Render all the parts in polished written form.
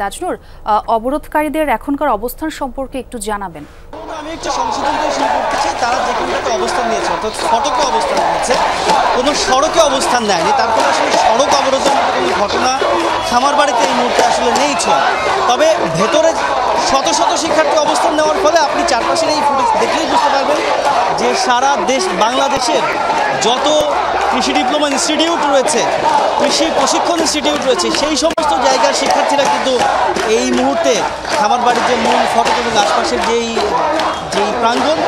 তাজনুর, অবরোধকারীদের এখনকার অবস্থান সম্পর্কে একটু জানাবেন। আমি একটু সংশোধন করে শুরু করতে চাই। তারা যে কোনো একটা অবস্থান নিয়েছে, অর্থাৎ ফটকে অবস্থান নিয়েছে, কোনো সড়কে অবস্থান নেয়নি। তারপরে আসলে সড়ক অবরোধের মতো কোনো ঘটনা খামারবাড়িতে এই মুহূর্তে আসলে নেই ছোঁয়া। তবে ভেতরে শত শত শিক্ষার্থী অবস্থান নেওয়ার ফলে আপনি চারপাশের এই ফুটেজ দেখলেই বুঝতে পারবেন যে সারা দেশ বাংলাদেশের যত কৃষি ডিপ্লোমা ইনস্টিটিউট রয়েছে, কৃষি প্রশিক্ষণ ইনস্টিটিউট রয়েছে, সেই সমস্ত জায়গার শিক্ষার্থীরা কিন্তু এই মুহূর্তে খামারবাড়ির যে মূল ফটক এবং আশপাশের যেই প্রাঙ্গণ,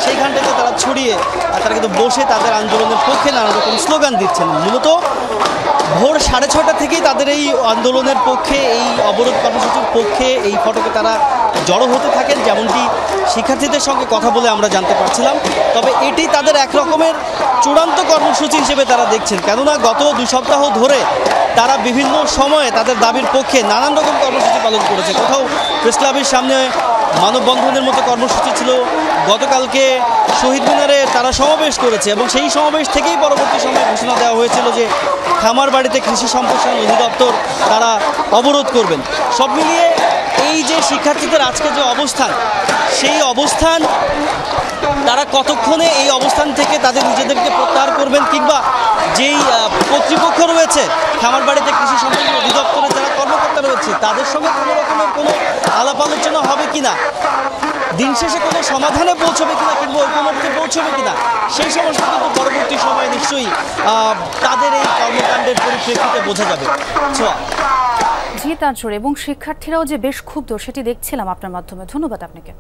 সেইখানটাতে তারা ছড়িয়ে তারা কিন্তু বসে তাদের আন্দোলনের পক্ষে নানা রকম স্লোগান দিচ্ছেন। মূলত ভোর 6:30 থেকেই তাদের এই আন্দোলনের পক্ষে, এই অবরোধ কর্মসূচির পক্ষে এই ফটকে তারা জড়ো হতে থাকেন, যেমনটি শিক্ষার্থীদের সঙ্গে কথা বলে আমরা জানতে পারছিলাম। তবে এটি তাদের এক রকমের চূড়ান্ত কর্মসূচি হিসেবে তারা দেখছেন, কেননা গত 2 সপ্তাহ ধরে তারা বিভিন্ন সময়ে তাদের দাবির পক্ষে নানান রকম কর্মসূচি পালন করেছে। কোথাও প্রেস ক্লাবের সামনে মানববন্ধনের মতো কর্মসূচি ছিল, গতকালকে শহীদ মিনারে তারা সমাবেশ করেছে এবং সেই সমাবেশ থেকেই পরবর্তী সময়ে ঘোষণা দেওয়া হয়েছিল যে খামারবাড়িতে কৃষি সম্প্রসারণ অধিদপ্তর তারা অবরোধ করবেন। সব মিলিয়ে এই যে শিক্ষার্থীদের আজকে যে অবস্থান, সেই অবস্থান তারা কতক্ষণে এই অবস্থান থেকে তাদের নিজেদেরকে প্রত্যাহার করবেন, কিংবা যেই কর্তৃপক্ষ রয়েছে খামারবাড়িতে কৃষি সম্প্রসারণ অধিদপ্তরের যারা কর্মকর্তা রয়েছে, তাদের সঙ্গে কোনো রকমের কোনো আলাপ আলোচনা হবে কিনা, দিন শেষে কোনো সমাধানে পৌঁছবে কিনা কিংবা ঐক্যমত্যে পৌঁছবে কিনা, সেই সমস্ত কিন্তু পরবর্তী সময়ে নিশ্চয়ই তাদের এই কর্মকাণ্ডের পরিপ্রেক্ষিতে বোঝা যাবে। জি তাজনুর, এবং শিক্ষার্থীরাও যে বেশ ক্ষুব্ধ সেটি দেখছিলাম আপনার মাধ্যমে। ধন্যবাদ আপনাকে।